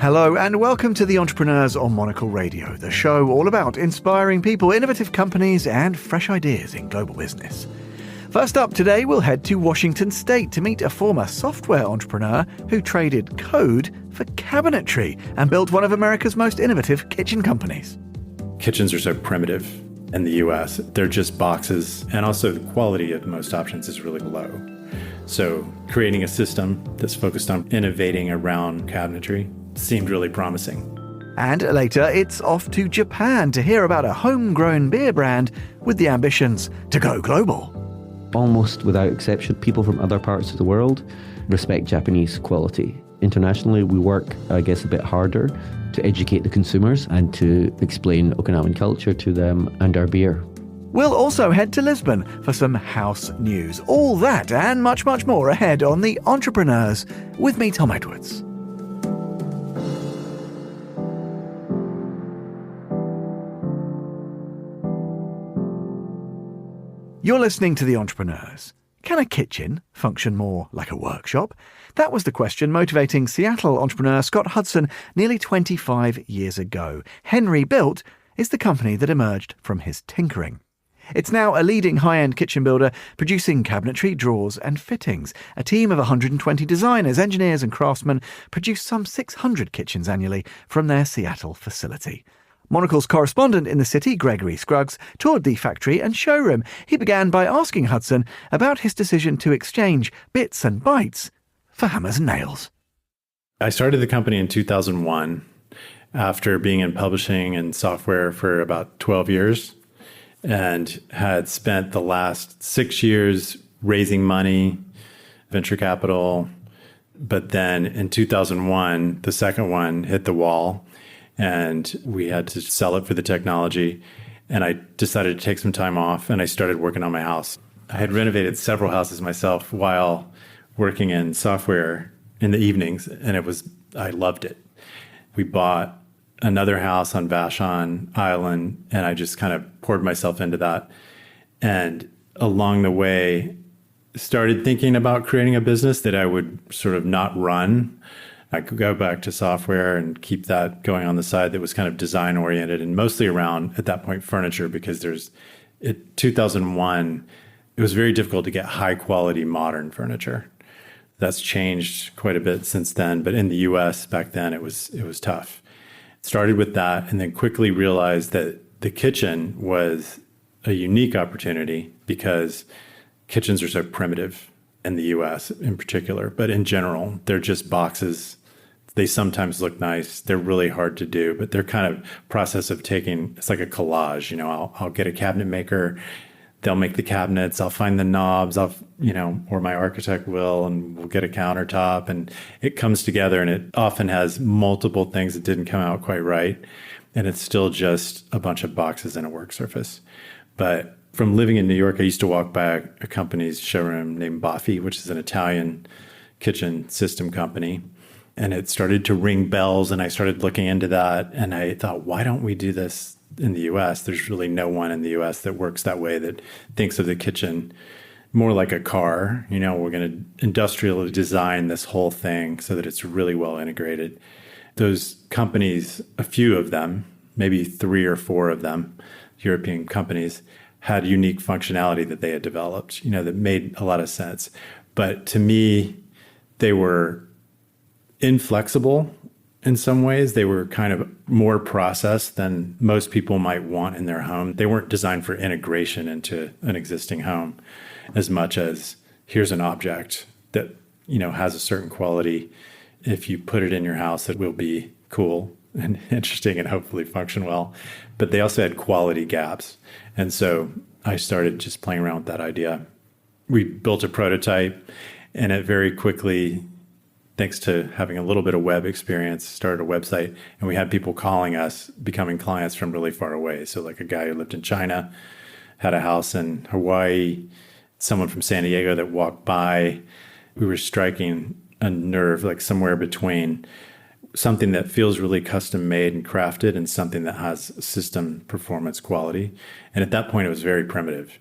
Hello and welcome to the Entrepreneurs on Monocle Radio, the show all about inspiring people, innovative companies and fresh ideas in global business. First up today, we'll head to Washington State to meet a former software entrepreneur who traded code for cabinetry and built one of America's most innovative kitchen companies. Kitchens are so primitive in the US. They're just boxes, and also the quality of most options is really low. So creating a system that's focused on innovating around cabinetry seemed really promising. And later, it's off to Japan to hear about a homegrown beer brand with the ambitions to go global. Almost without exception, people from other parts of the world respect Japanese quality. Internationally, we work, I guess, a bit harder to educate the consumers and to explain Okinawan culture to them and our beer. We'll also head to Lisbon for some house news. All that and much, much more ahead on The Entrepreneurs with me, Tom Edwards. You're listening to The Entrepreneurs. Can a kitchen function more like a workshop? That was the question motivating Seattle entrepreneur Scott Hudson nearly 25 years ago. Henrybuilt is the company that emerged from his tinkering. It's now a leading high-end kitchen builder producing cabinetry, drawers and fittings. A team of 120 designers, engineers and craftsmen produce some 600 kitchens annually from their Seattle facility. Monocle's correspondent in the city, Gregory Scruggs, toured the factory and showroom. He began by asking Hudson about his decision to exchange bits and bytes for hammers and nails. I started the company in 2001 after being in publishing and software for about 12 years and had spent the last 6 years raising money, venture capital. But then in 2001, the second one hit the wall. And we had to sell it for the technology. And I decided to take some time off and I started working on my house. I had renovated several houses myself while working in software in the evenings. And I loved it. We bought another house on Vashon Island and I just kind of poured myself into that. And along the way, started thinking about creating a business that I would sort of not run. I could go back to software and keep that going on the side that was kind of design oriented and mostly around, at that point, furniture, because in 2001, it was very difficult to get high quality modern furniture. That's changed quite a bit since then. But in the US back then, it was tough. Started with that and then quickly realized that the kitchen was a unique opportunity because kitchens are so primitive in the US in particular, but in general, they're just boxes. They sometimes look nice. They're really hard to do, but they're kind of process of it's like a collage. You know, I'll get a cabinet maker. They'll make the cabinets. I'll find the knobs. Or my architect will, and we'll get a countertop and it comes together and it often has multiple things that didn't come out quite right. And it's still just a bunch of boxes and a work surface. But from living in New York, I used to walk by a company's showroom named Baffi, which is an Italian kitchen system company. And it started to ring bells and I started looking into that. And I thought, why don't we do this in the US? There's really no one in the US that works that way, that thinks of the kitchen more like a car. You know, we're going to industrially design this whole thing so that it's really well integrated. Those companies, a few of them, maybe 3 or 4 of them, European companies, had unique functionality that they had developed, that made a lot of sense. But to me, they were inflexible in some ways. They were kind of more processed than most people might want in their home. They weren't designed for integration into an existing home as much as here's an object that, has a certain quality. If you put it in your house, it will be cool and interesting and hopefully function well. But they also had quality gaps. And so I started just playing around with that idea. We built a prototype and it very quickly, thanks to having a little bit of web experience, started a website. And we had people calling us, becoming clients from really far away. So like a guy who lived in China, had a house in Hawaii, someone from San Diego that walked by. We were striking a nerve, like somewhere between something that feels really custom made and crafted and something that has system performance quality. And at that point, it was very primitive.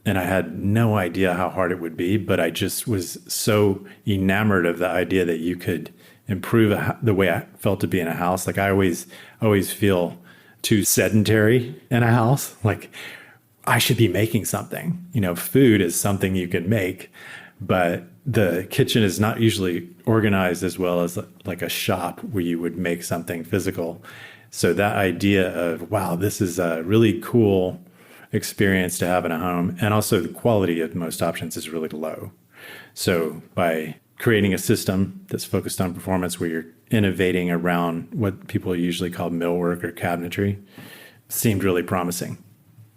And I had no idea how hard it would be, but I just was so enamored of the idea that you could improve the way I felt to be in a house. Like I always feel too sedentary in a house. Like I should be making something. Food is something you can make, but the kitchen is not usually organized as well as like a shop where you would make something physical. So that idea of, wow, this is a really cool experience to have in a home. And also the quality of most options is really low. So by creating a system that's focused on performance where you're innovating around what people usually call millwork or cabinetry seemed really promising.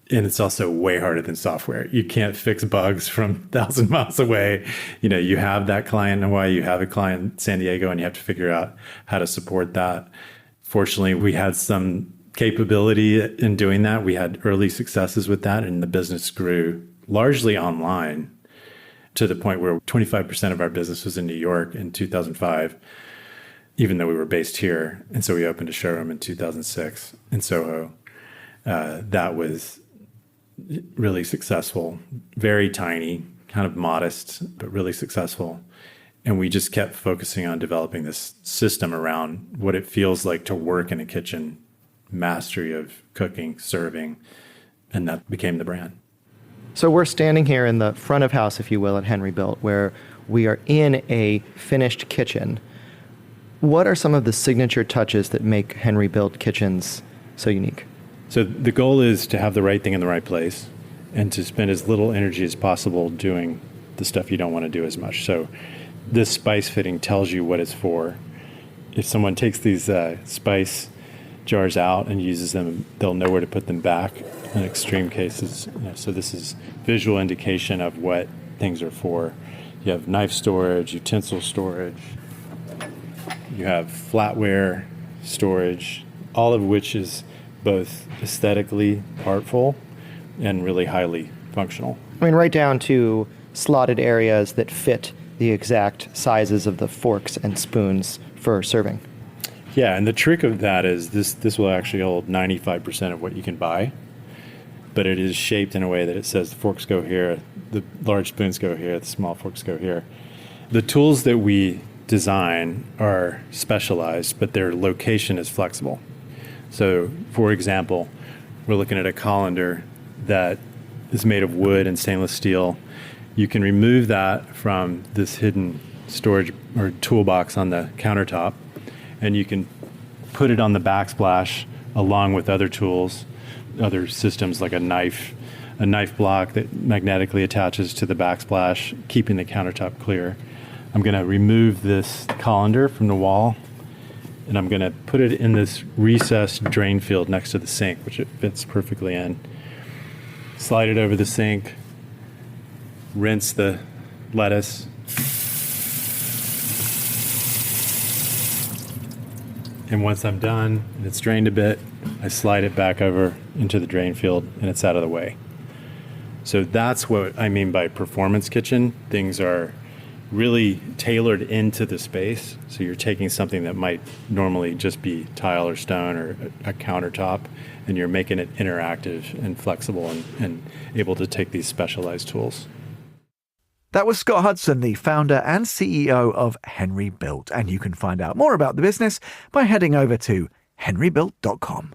And it's also way harder than software. You can't fix bugs from 1,000 miles away. You have that client in Hawaii, you have a client in San Diego, and you have to figure out how to support that. Fortunately, we had some capability in doing that. We had early successes with that, and the business grew largely online to the point where 25% of our business was in New York in 2005, even though we were based here. And so we opened a showroom in 2006 in Soho. That was really successful, very tiny, kind of modest, but really successful. And we just kept focusing on developing this system around what it feels like to work in a kitchen, mastery of cooking, serving, and that became the brand. So we're standing here in the front of house, if you will, at Henrybuilt, where we are in a finished kitchen. What are some of the signature touches that make Henrybuilt kitchens so unique? So the goal is to have the right thing in the right place and to spend as little energy as possible doing the stuff you don't want to do as much. So this spice fitting tells you what it's for. If someone takes these spice jars out and uses them, they'll know where to put them back in extreme cases. So this is visual indication of what things are for. You have knife storage, utensil storage, you have flatware storage, all of which is both aesthetically artful and really highly functional. I mean, right down to slotted areas that fit the exact sizes of the forks and spoons for serving. Yeah, and the trick of that is this will actually hold 95% of what you can buy, but it is shaped in a way that it says the forks go here, the large spoons go here, the small forks go here. The tools that we design are specialized, but their location is flexible. So, for example, we're looking at a colander that is made of wood and stainless steel. You can remove that from this hidden storage or toolbox on the countertop, and you can put it on the backsplash along with other tools, other systems like a knife block that magnetically attaches to the backsplash, keeping the countertop clear. I'm going to remove this colander from the wall, and I'm going to put it in this recessed drain field next to the sink, which it fits perfectly in. Slide it over the sink, rinse the lettuce, and once I'm done and it's drained a bit, I slide it back over into the drain field and it's out of the way. So that's what I mean by performance kitchen. Things are really tailored into the space. So you're taking something that might normally just be tile or stone or a countertop, and you're making it interactive and flexible and able to take these specialized tools. That was Scott Hudson, the founder and CEO of Henrybuilt, and you can find out more about the business by heading over to henrybuilt.com.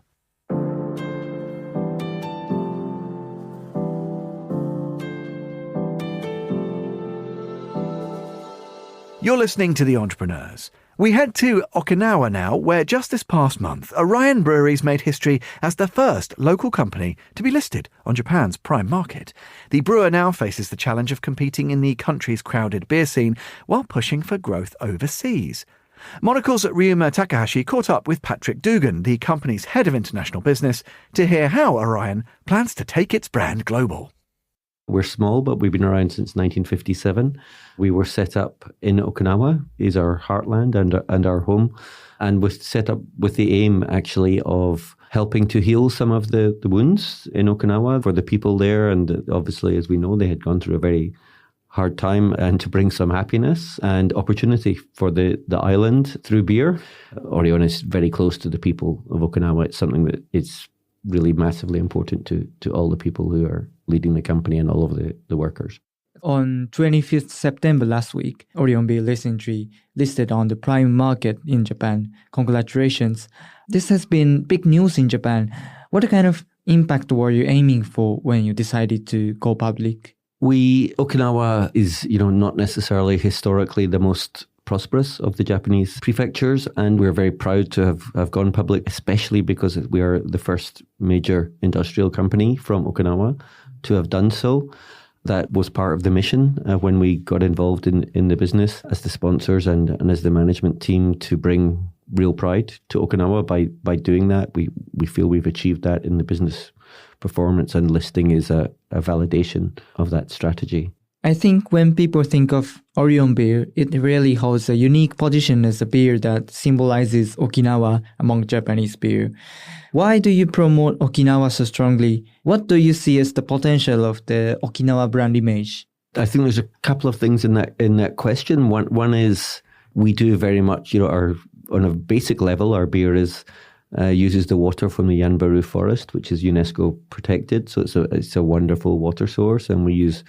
You're listening to The Entrepreneurs. We head to Okinawa now, where just this past month, Orion Breweries made history as the first local company to be listed on Japan's prime market. The brewer now faces the challenge of competing in the country's crowded beer scene while pushing for growth overseas. Monocle's Ryuma Takahashi caught up with Patrick Dugan, the company's head of international business, to hear how Orion plans to take its brand global. We're small, but we've been around since 1957. We were set up in Okinawa, is our heartland and our home, and was set up with the aim actually of helping to heal some of the wounds in Okinawa for the people there. And obviously, as we know, they had gone through a very hard time, and to bring some happiness and opportunity for the island through beer. Orion is very close to the people of Okinawa. It's something that is really massively important to all the people who are leading the company and all of the workers. On 25th September last week, Orion Beer recently listed on the prime market in Japan. Congratulations. This has been big news in Japan. What kind of impact were you aiming for when you decided to go public? Okinawa is, not necessarily historically the most prosperous of the Japanese prefectures, and we're very proud to have gone public, especially because we are the first major industrial company from Okinawa to have done so. That was part of the mission when we got involved in the business as the sponsors and as the management team, to bring real pride to Okinawa. By doing that, we feel we've achieved that in the business performance, and listing is a validation of that strategy. I think when people think of Orion Beer, it really holds a unique position as a beer that symbolizes Okinawa among Japanese beer. Why do you promote Okinawa so strongly? What do you see as the potential of the Okinawa brand image? I think there's a couple of things in that question. One is we do very much, on a basic level, our beer uses the water from the Yanbaru forest, which is UNESCO protected. So it's a wonderful water source, and we use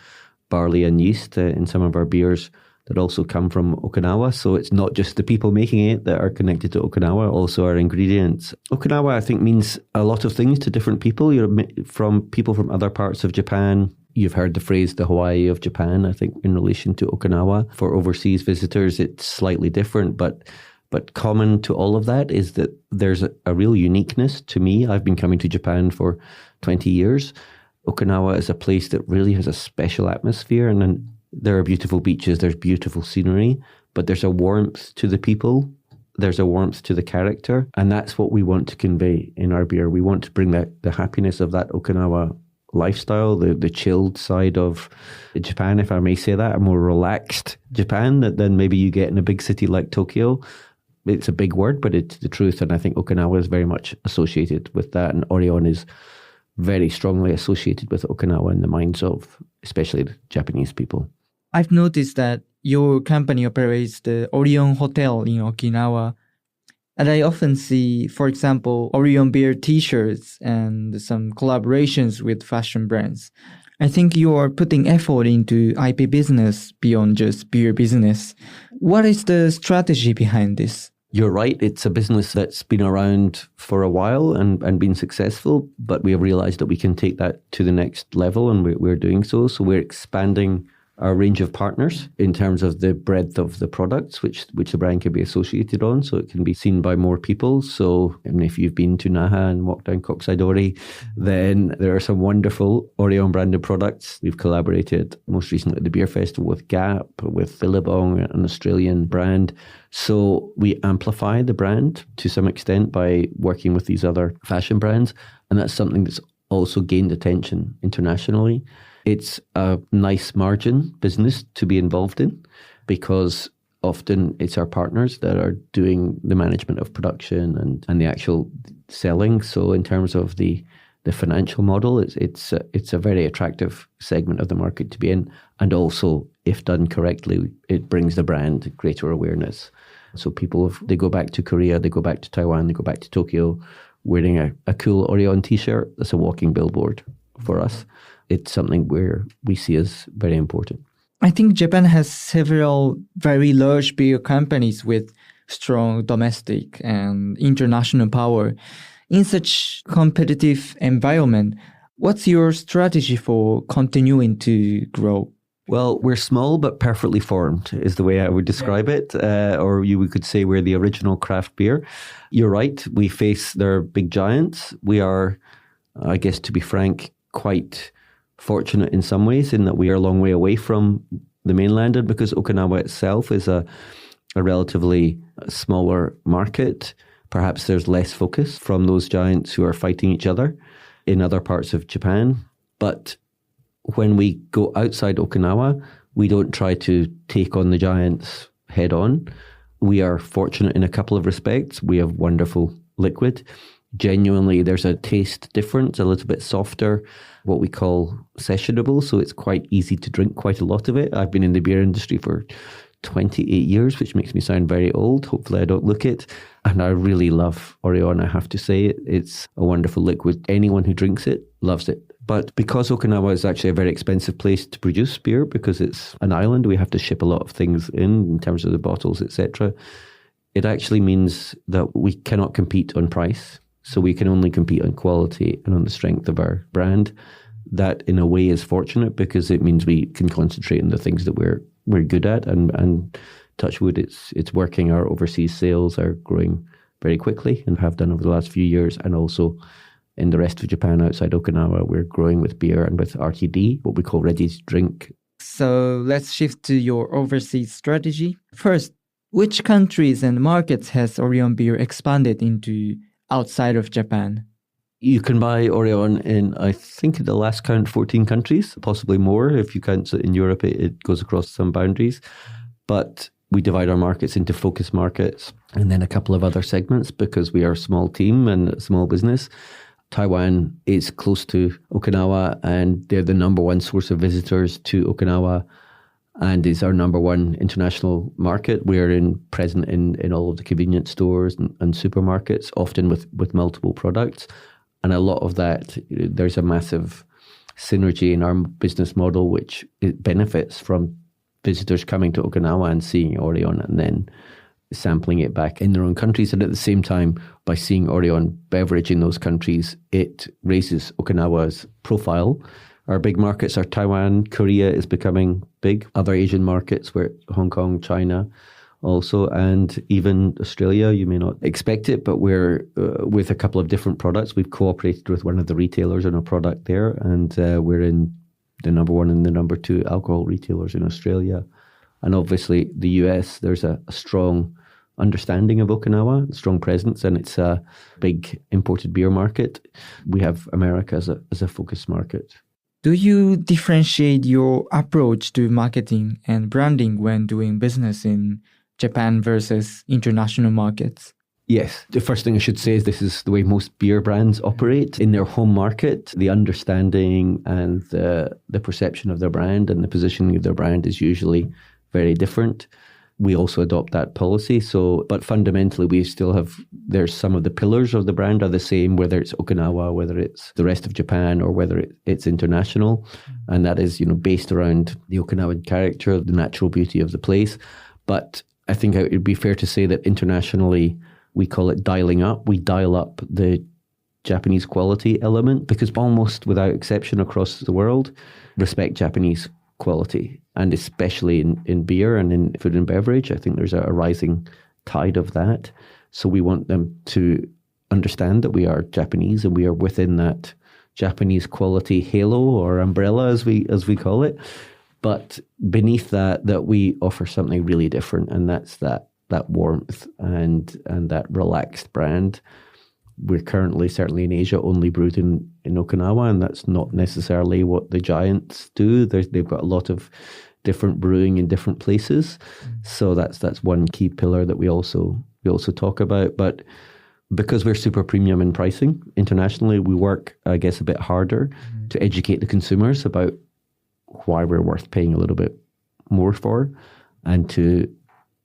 barley and yeast in some of our beers that also come from Okinawa. So it's not just the people making it that are connected to Okinawa, also our ingredients. Okinawa, I think, means a lot of things to different people. From people from other parts of Japan. You've heard the phrase the Hawaii of Japan, I think, in relation to Okinawa. For overseas visitors, it's slightly different, but common to all of that is that there's a real uniqueness to me. I've been coming to Japan for 20 years. Okinawa is a place that really has a special atmosphere, and then there are beautiful beaches, there's beautiful scenery, but there's a warmth to the people, there's a warmth to the character, and that's what we want to convey in our beer. We want to bring the happiness of that Okinawa lifestyle, the chilled side of Japan, if I may say that, a more relaxed Japan than maybe you get in a big city like Tokyo. It's a big word, but it's the truth, and I think Okinawa is very much associated with that, and Orion is very strongly associated with Okinawa in the minds of especially the Japanese people. I've noticed that your company operates the Orion Hotel in Okinawa, and I often see, for example, Orion Beer t-shirts and some collaborations with fashion brands. I think you are putting effort into IP business beyond just beer business. What is the strategy behind this? You're right. It's a business that's been around for a while and been successful, but we have realized that we can take that to the next level, and we're doing so. So we're expanding our range of partners in terms of the breadth of the products which the brand can be associated on, so it can be seen by more people. So if you've been to Naha and walked down Koksaidori, then there are some wonderful Orion branded products. We've collaborated most recently at the Beer Festival with Gap, with Billabong, an Australian brand. So we amplify the brand to some extent by working with these other fashion brands, and that's something that's also gained attention internationally. It's a nice margin business to be involved in, because often it's our partners that are doing the management of production and the actual selling. So in terms of the financial model, it's a very attractive segment of the market to be in. And also, if done correctly, it brings the brand greater awareness. So people, they go back to Korea, they go back to Taiwan, they go back to Tokyo, wearing a cool Orion t-shirt. That's a walking billboard for us. It's something where we see as very important. I think Japan has several very large beer companies with strong domestic and international power. In such competitive environment, what's your strategy for continuing to grow? Well, we're small but perfectly formed is the way I would describe it. Or we could say we're the original craft beer. You're right. We face their big giants. We are, I guess, to be frank, quite fortunate in some ways in that we are a long way away from the mainland, and because Okinawa itself is a relatively smaller market, perhaps there's less focus from those giants who are fighting each other in other parts of Japan. But when we go outside Okinawa, we don't try to take on the giants head on. We are fortunate in a couple of respects. We have wonderful liquid. Genuinely, there's a taste difference, a little bit softer, what we call sessionable, so it's quite easy to drink quite a lot of it. I've been in the beer industry for 28 years, which makes me sound very old. Hopefully I don't look it. And I really love Orion, I have to say. It's a wonderful liquid. Anyone who drinks it loves it. But because Okinawa is actually a very expensive place to produce beer, because it's an island, we have to ship a lot of things in terms of the bottles, etc. It actually means that we cannot compete on price. So we can only compete on quality and on the strength of our brand. That in a way is fortunate because it means we can concentrate on the things that we're good at, and touch wood, it's working. Our overseas sales are growing very quickly and have done over the last few years, and also in the rest of Japan outside Okinawa, we're growing with beer and with RTD, what we call ready to drink. So let's shift to your overseas strategy. First, which countries and markets has Orion Beer expanded into outside of Japan? You can buy Orion in, I think at the last count, 14 countries, possibly more. If you count in Europe, it goes across some boundaries. But we divide our markets into focus markets and then a couple of other segments because we are a small team and a small business. Taiwan is close to Okinawa and they're the number one source of visitors to Okinawa and is our number one international market. We're present in all of the convenience stores and supermarkets, often with multiple products. And a lot of that, there's a massive synergy in our business model, which it benefits from visitors coming to Okinawa and seeing Orion and then sampling it back in their own countries. And at the same time, by seeing Orion beverage in those countries, it raises Okinawa's profile. Our big markets are Taiwan, Korea is becoming big, other Asian markets where Hong Kong, China also, and even Australia. You may not expect it, but we're with a couple of different products. We've cooperated with one of the retailers on a product there, and we're in the number one and the number two alcohol retailers in Australia. And obviously the US, there's a strong understanding of Okinawa, a strong presence, and it's a big imported beer market. We have America as a focus market. Do you differentiate your approach to marketing and branding when doing business in Japan versus international markets? Yes. The first thing I should say is this is the way most beer brands operate in their home market. The understanding and the perception of their brand and the positioning of their brand is usually very different. We also adopt that policy. But fundamentally, we still have, there's some of the pillars of the brand are the same, whether it's Okinawa, whether it's the rest of Japan, or whether it's international. And that is, based around the Okinawan character, the natural beauty of the place. But I think it would be fair to say that internationally, we call it dialing up. We dial up the Japanese quality element because almost without exception across the world, respect Japanese quality, and especially in beer and in food and beverage. I think there's a rising tide of that. So we want them to understand that we are Japanese and we are within that Japanese quality halo or umbrella, as we call it. But beneath that we offer something really different, and that's that warmth and that relaxed brand. We're currently, certainly in Asia, only brewed in Okinawa, and that's not necessarily what the giants do. They've got a lot of different brewing in different places. So that's one key pillar that we also talk about. But because we're super premium in pricing internationally, we work, I guess, a bit harder to educate the consumers about why we're worth paying a little bit more for, and to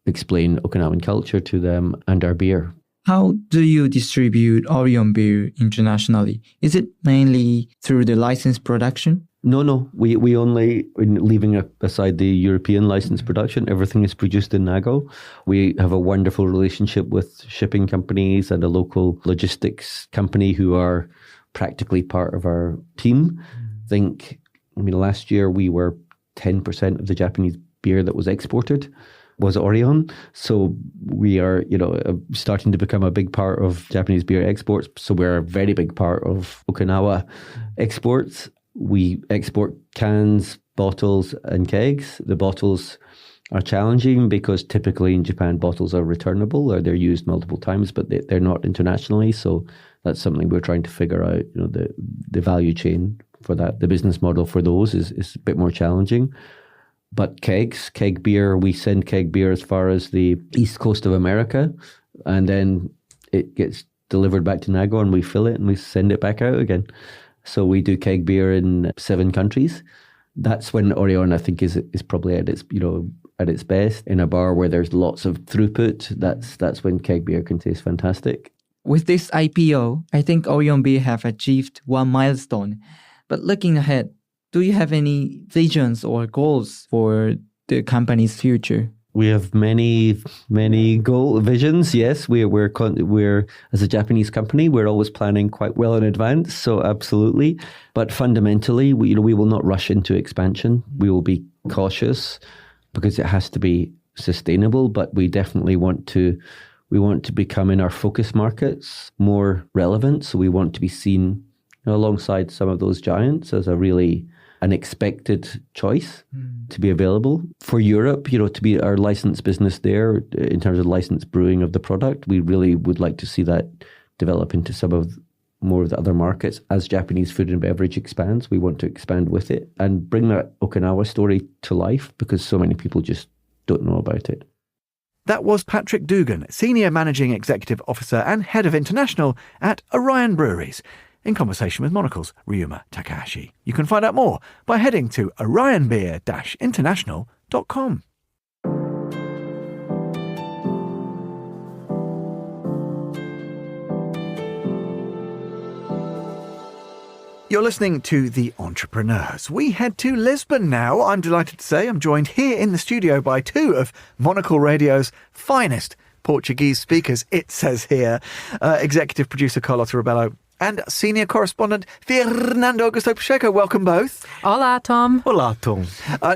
explain Okinawan culture to them and our beer. How do you distribute Orion beer internationally? Is it mainly through the licensed production? No. We only, leaving aside the European licensed production, everything is produced in Nago. We have a wonderful relationship with shipping companies and a local logistics company who are practically part of our team. Last year we were 10% of the Japanese beer that was exported was Orion. So we are, starting to become a big part of Japanese beer exports. So we're a very big part of Okinawa exports. We export cans, bottles, and kegs. The bottles are challenging because typically in Japan, bottles are returnable or they're used multiple times, but they're not internationally. So that's something we're trying to figure out. The value chain for that, the business model for those is a bit more challenging. But keg beer, we send keg beer as far as the east coast of America, and then it gets delivered back to Nago and we fill it and we send it back out again. So we do keg beer in 7 countries. That's when Orion, I think, is probably at its best. In a bar where there's lots of throughput, that's when keg beer can taste fantastic. With this IPO, I think Orion Beer have achieved one milestone, But looking ahead, do you have any visions or goals for the company's future? We have many visions. Yes, we're as a Japanese company, we're always planning quite well in advance. So absolutely, but fundamentally, we will not rush into expansion. We will be cautious because it has to be sustainable. But we definitely want to become in our focus markets more relevant. So we want to be seen alongside some of those giants as an expected choice to be available. For Europe, to be our licensed business there in terms of licensed brewing of the product, we really would like to see that develop into some of more of the other markets. As Japanese food and beverage expands, we want to expand with it and bring that Okinawa story to life because so many people just don't know about it. That was Patrick Dugan, Senior Managing Executive Officer and Head of International at Orion Breweries, in conversation with Monocle's Ryuma Takahashi. You can find out more by heading to orionbeer-international.com. You're listening to The Entrepreneurs. We head to Lisbon now. I'm delighted to say I'm joined here in the studio by two of Monocle Radio's finest Portuguese speakers, it says here. Executive producer Carlota Rebello and senior correspondent Fernando Augusto Pacheco. Welcome both. Hola, Tom. Hola, Tom.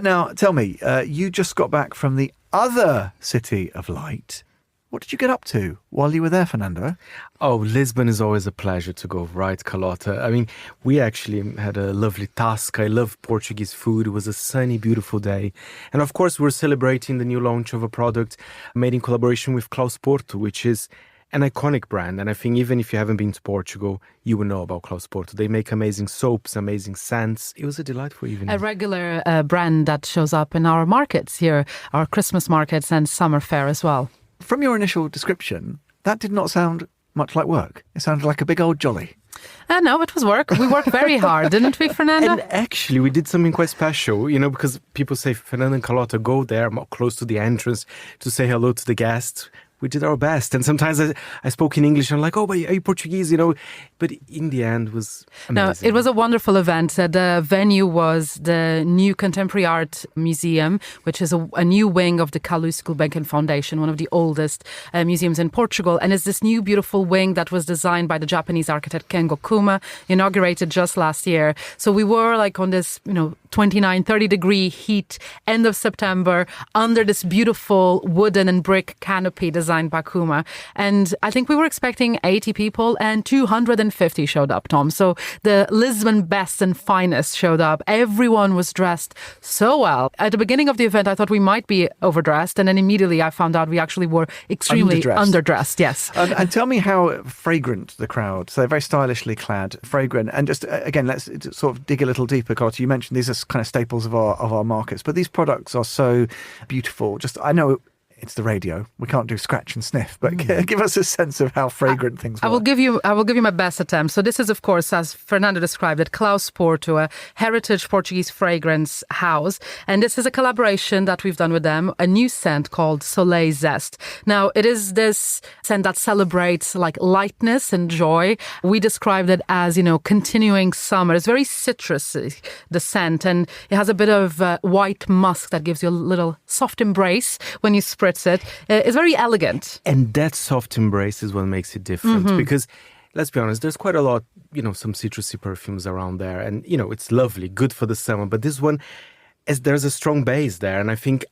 Now, tell me, you just got back from the other city of light. What did you get up to while you were there, Fernando? Oh, Lisbon is always a pleasure to go, right, Carlota? I mean, we actually had a lovely task. I love Portuguese food. It was a sunny, beautiful day. And of course, we're celebrating the new launch of a product made in collaboration with Klaus Porto, which is an iconic brand. And I think even if you haven't been to Portugal, you will know about Klaus Porto. They make amazing soaps, amazing scents. It was a delightful evening. A regular brand that shows up in our markets here, our Christmas markets and summer fair as well. From your initial description, that did not sound much like work. It sounded like a big old jolly. No, it was work. We worked very hard, didn't we, Fernando? And actually, we did something quite special, because people say, Fernando and Carlota, go there close to the entrance to say hello to the guests. We did our best. And sometimes I spoke in English and I'm like, oh, but are you Portuguese? But in the end, it was amazing. No, it was a wonderful event. The venue was the new Contemporary Art Museum, which is a new wing of the Carlos Gulbenkian Foundation, one of the oldest museums in Portugal. And it's this new beautiful wing that was designed by the Japanese architect Kengo Kuma, inaugurated just last year. So we were like on this, 29, 30 degree heat, end of September, under this beautiful wooden and brick canopy designed by Kuma. And I think we were expecting 80 people and 250 showed up, Tom. So the Lisbon best and finest showed up. Everyone was dressed so well. At the beginning of the event, I thought we might be overdressed. And then immediately I found out we actually were extremely underdressed. Yes. And tell me how fragrant the crowd. So they're very stylishly clad, fragrant. And just, again, let's sort of dig a little deeper, Carlota. You mentioned these are kind of staples of our markets, but these products are so beautiful. I know it's the radio. We can't do scratch and sniff, but give us a sense of how fragrant things were. I will give you my best attempt. So this is, of course, as Fernando described it, Klaus Porto, a heritage Portuguese fragrance house. And this is a collaboration that we've done with them, a new scent called Soleil Zest. Now, it is this scent that celebrates like lightness and joy. We described it as, continuing summer. It's very citrusy, the scent, and it has a bit of white musk that gives you a little soft embrace when you spritz it. It's very elegant. And that soft embrace is what makes it different because, let's be honest, there's quite a lot, some citrusy perfumes around there. And, it's lovely, good for the summer. But this one, there's a strong base there. And I think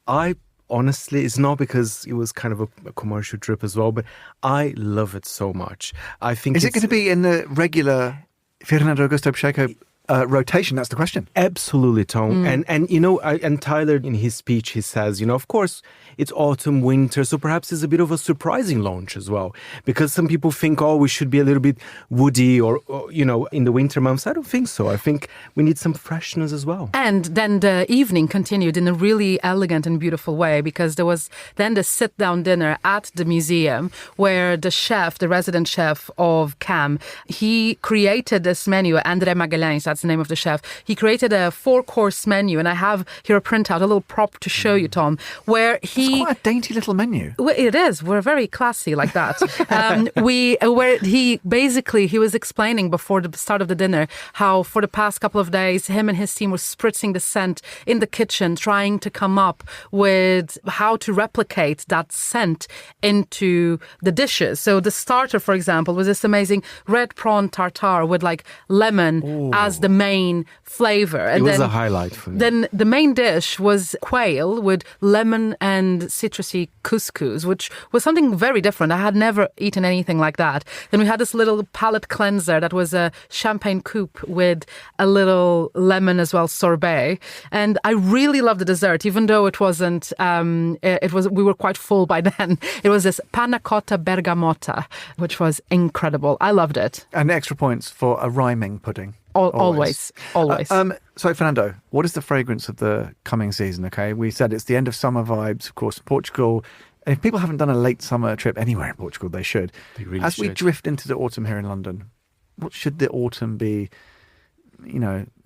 honestly, it's not because it was kind of a commercial trip as well, but I love it so much. I think Is it going to be in the regular Fernando Augusto Pacheco rotation? That's the question. Absolutely, Tom. And Tyler, in his speech, he says, of course, it's autumn, winter, so perhaps it's a bit of a surprising launch as well. Because some people think, we should be a little bit woody or in the winter months. I don't think so. I think we need some freshness as well. And then the evening continued in a really elegant and beautiful way because there was then the sit-down dinner at the museum where the resident chef of CAM, he created this menu, André Magalhães, that's that's the name of the chef. He created a 4-course menu, and I have here a printout, a little prop to show you, Tom, where It's quite a dainty little menu. Well, it is. We're very classy like that. Where he was explaining before the start of the dinner how for the past couple of days, him and his team were spritzing the scent in the kitchen, trying to come up with how to replicate that scent into the dishes. So the starter, for example, was this amazing red prawn tartare with like lemon as the main flavor. And it was a highlight for me. Then the main dish was quail with lemon and citrusy couscous, which was something very different. I had never eaten anything like that. Then we had this little palate cleanser that was a champagne coupe with a little lemon as well, sorbet. And I really loved the dessert, even though it wasn't, we were quite full by then. It was this panna cotta bergamotta, which was incredible. I loved it. And extra points for a rhyming pudding. Always. So, Fernando, what is the fragrance of the coming season? Okay, we said it's the end of summer vibes, of course, Portugal. And if people haven't done a late summer trip anywhere in Portugal, they should. They really As should. we drift into the autumn here in London, what should the autumn be,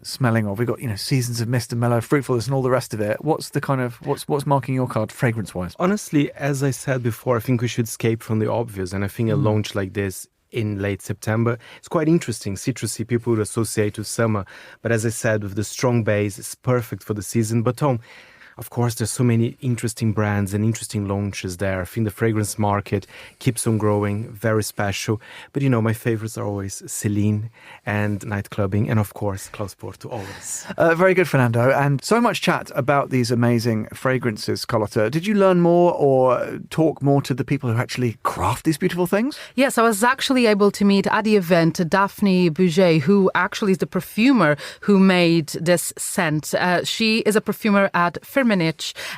smelling of? We've got, seasons of mist and mellow fruitfulness and all the rest of it. What's the kind of, what's marking your card fragrance-wise? Honestly, as I said before, I think we should escape from the obvious. And I think a launch like this in late September, it's quite interesting. Citrusy, people would associate with summer. But as I said, with the strong base, it's perfect for the season. But Tom, of course, there's so many interesting brands and interesting launches there. I think the fragrance market keeps on growing, very special. But my favorites are always Celine and nightclubbing, and of course, Klaus Porto, always. Very good, Fernando. And so much chat about these amazing fragrances, Carlotta. Did you learn more or talk more to the people who actually craft these beautiful things? Yes, I was actually able to meet at the event Daphne Bouget, who actually is the perfumer who made this scent. She is a perfumer at Firmenich.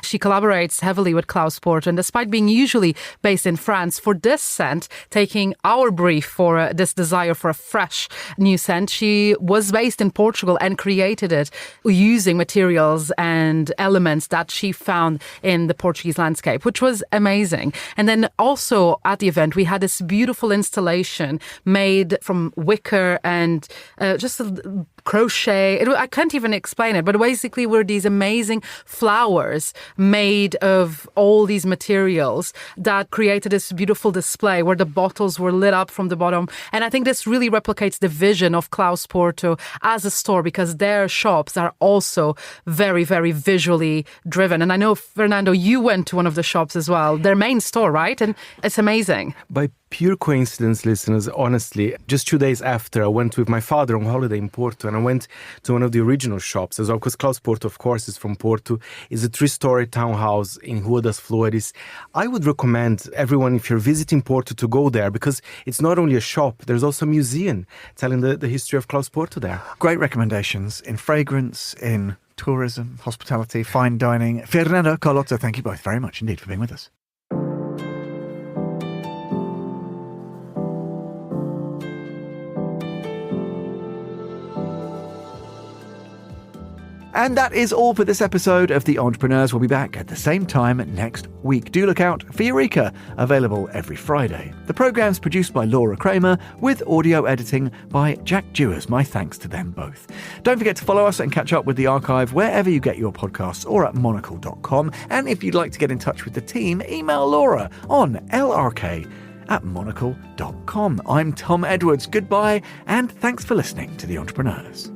She collaborates heavily with Klaus Porto, and despite being usually based in France, for this scent, taking our brief for this desire for a fresh new scent, she was based in Portugal and created it using materials and elements that she found in the Portuguese landscape, which was amazing. And then also at the event, we had this beautiful installation made from wicker and just crochet. I can't even explain it, but basically were these amazing flowers made of all these materials that created this beautiful display where the bottles were lit up from the bottom. And I think this really replicates the vision of Klaus Porto as a store, because their shops are also very, very visually driven. And I know, Fernando, you went to one of the shops as well, their main store, right? And it's amazing. By pure coincidence, listeners, honestly, just 2 days after, I went with my father on holiday in Porto, and I went to one of the original shops as well, because Klaus Porto, of course, is from Porto. It's a 3-story townhouse in Rua das Flores. I would recommend everyone, if you're visiting Porto, to go there, because it's not only a shop, there's also a museum telling the history of Klaus Porto there. Great recommendations in fragrance, in tourism, hospitality, fine dining. Fernando, Carlotta, thank you both very much indeed for being with us. And that is all for this episode of The Entrepreneurs. We'll be back at the same time next week. Do look out for Eureka, available every Friday. The programme's produced by Laura Kramer, with audio editing by Jack Dewars. My thanks to them both. Don't forget to follow us and catch up with the archive wherever you get your podcasts or at monocle.com. And if you'd like to get in touch with the team, email Laura on lrk@monocle.com. I'm Tom Edwards. Goodbye, and thanks for listening to The Entrepreneurs.